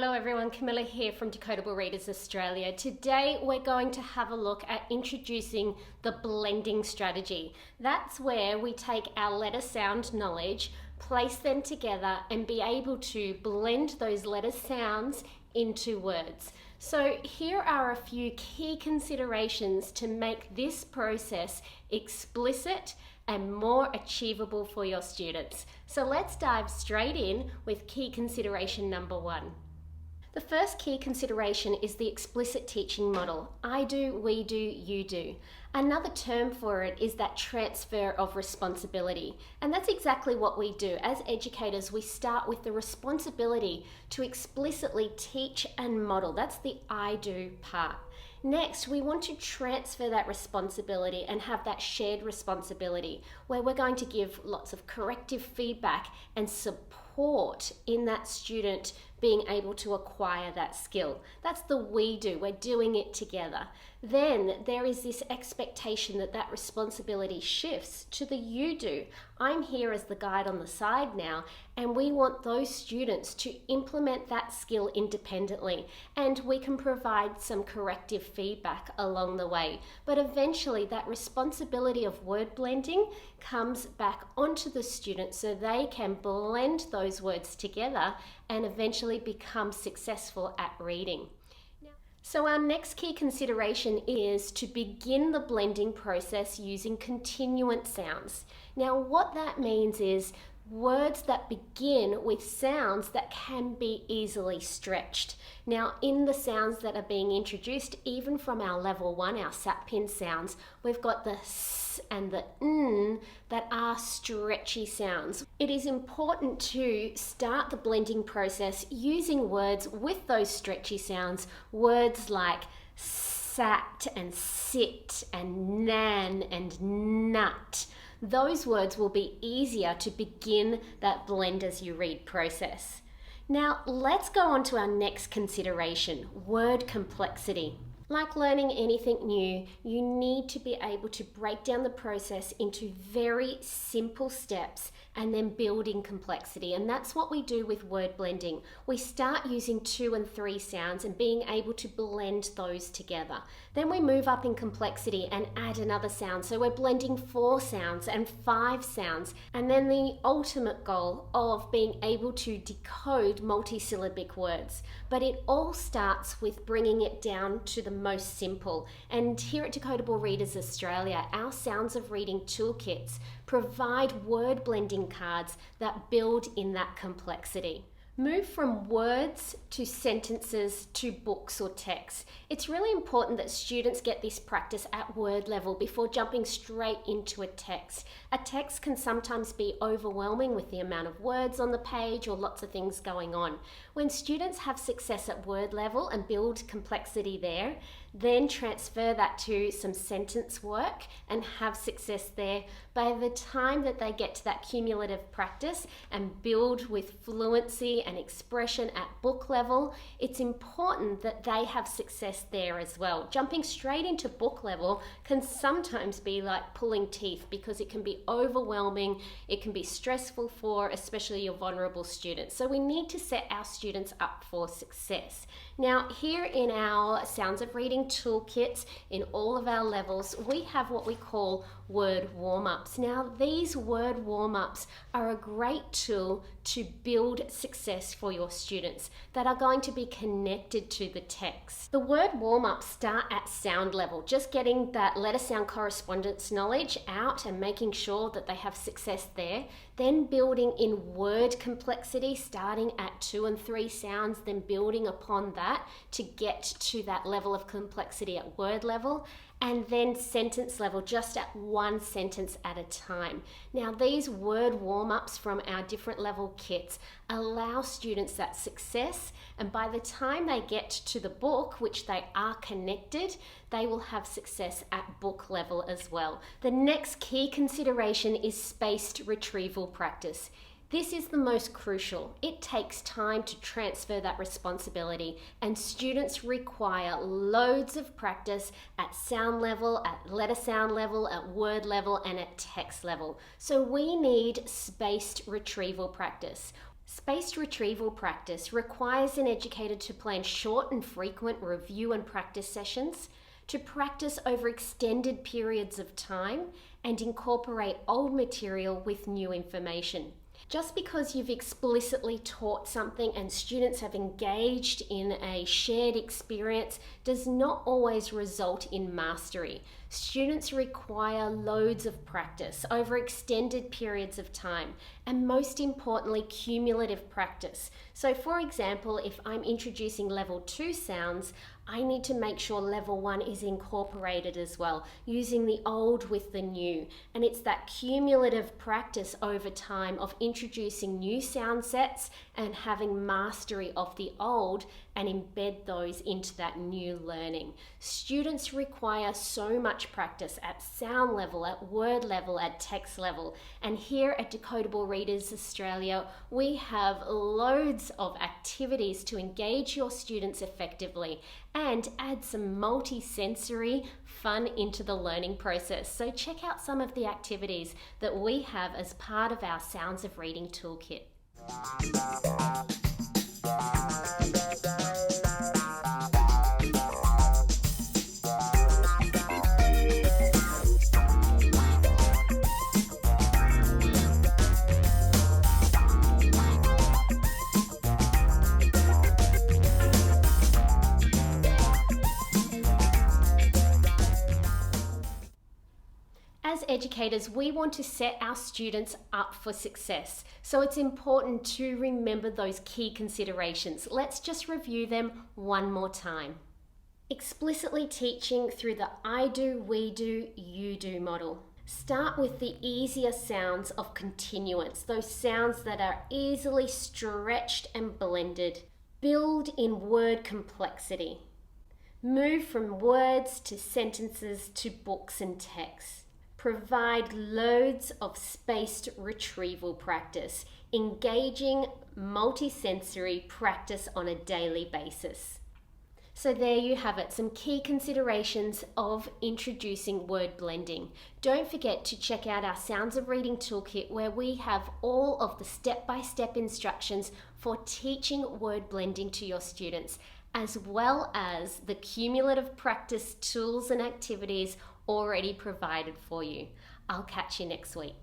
Hello everyone, Camilla here from Decodable Readers Australia. Today we're going to have a look at introducing the blending strategy. That's where we take our letter sound knowledge, place them together and be able to blend those letter sounds into words. So here are a few key considerations to make this process explicit and more achievable for your students. So let's dive straight in with key consideration number 1. The first key consideration is the explicit teaching model. I do, we do, you do. Another term for it is that transfer of responsibility. And that's exactly what we do. As educators, we start with the responsibility to explicitly teach and model. That's the I do part. Next, we want to transfer that responsibility and have that shared responsibility where we're going to give lots of corrective feedback and support in that student being able to acquire that skill. That's the we do, we're doing it together. Then there is this expectation that that responsibility shifts to the you do. I'm here as the guide on the side now, and we want those students to implement that skill independently, and we can provide some corrective feedback along the way. But eventually that responsibility of word blending comes back onto the student so they can blend those words together and eventually become successful at reading. So our next key consideration is to begin the blending process using continuant sounds. Now what that means is words that begin with sounds that can be easily stretched. Now in the sounds that are being introduced, even from our level 1, our SATPIN sounds, we've got the S and the N that are stretchy sounds. It is important to start the blending process using words with those stretchy sounds, words like sat and sit and nan and nut. Those words will be easier to begin that blend as you read process. Now let's go on to our next consideration, word complexity. Like learning anything new, you need to be able to break down the process into very simple steps and then building complexity. And that's what we do with word blending. We start using 2 and 3 sounds and being able to blend those together. Then we move up in complexity and add another sound. So we're blending 4 sounds and 5 sounds. And then the ultimate goal of being able to decode multisyllabic words. But it all starts with bringing it down to the most simple. And here at Decodable Readers Australia, our Sounds of Reading toolkits provide word blending cards that build in that complexity. Move from words to sentences to books or texts. It's really important that students get this practice at word level before jumping straight into a text. A text can sometimes be overwhelming with the amount of words on the page or lots of things going on. When students have success at word level and build complexity there, then transfer that to some sentence work and have success there. By the time that they get to that cumulative practice and build with fluency and expression at book level, it's important that they have success there as well. Jumping straight into book level can sometimes be like pulling teeth because it can be overwhelming, it can be stressful for especially your vulnerable students. So we need to set our students up for success. Now here in our Sounds of Reading toolkits, in all of our levels, we have what we call word warm-ups. Now these word warm-ups are a great tool to build success for your students that are going to be connected to the text. The word warm-ups start at sound level, just getting that letter sound correspondence knowledge out and making sure that they have success there. Then building in word complexity, starting at 2 and 3 sounds, then building upon that to get to that level of complexity at word level. And then sentence level, just at 1 sentence at a time. Now these word warm-ups from our different level kits allow students that success, and by the time they get to the book, which they are connected, they will have success at book level as well. The next key consideration is spaced retrieval practice. This is the most crucial. It takes time to transfer that responsibility, and students require loads of practice at sound level, at letter sound level, at word level, and at text level. So we need spaced retrieval practice. Spaced retrieval practice requires an educator to plan short and frequent review and practice sessions, to practice over extended periods of time, and incorporate old material with new information. Just because you've explicitly taught something and students have engaged in a shared experience does not always result in mastery. Students require loads of practice over extended periods of time, and most importantly, cumulative practice. So for example, if I'm introducing level 2 sounds, I need to make sure level 1 is incorporated as well, using the old with the new. And it's that cumulative practice over time of introducing new sound sets and having mastery of the old and embed those into that new learning. Students require so much practice at sound level, at word level, at text level. And here at Decodable Readers Australia, we have loads of activities to engage your students effectively and add some multi-sensory fun into the learning process. So check out some of the activities that we have as part of our Sounds of Reading toolkit. As educators, we want to set our students up for success, so it's important to remember those key considerations. Let's just review them one more time. Explicitly teaching through the I do, we do, you do model. Start with the easier sounds of continuants, those sounds that are easily stretched and blended. Build in word complexity. Move from words to sentences to books and texts. Provide loads of spaced retrieval practice, engaging multi-sensory practice on a daily basis. So there you have it, some key considerations of introducing word blending. Don't forget to check out our Sounds of Reading toolkit, where we have all of the step-by-step instructions for teaching word blending to your students, as well as the cumulative practice tools and activities already provided for you. I'll catch you next week.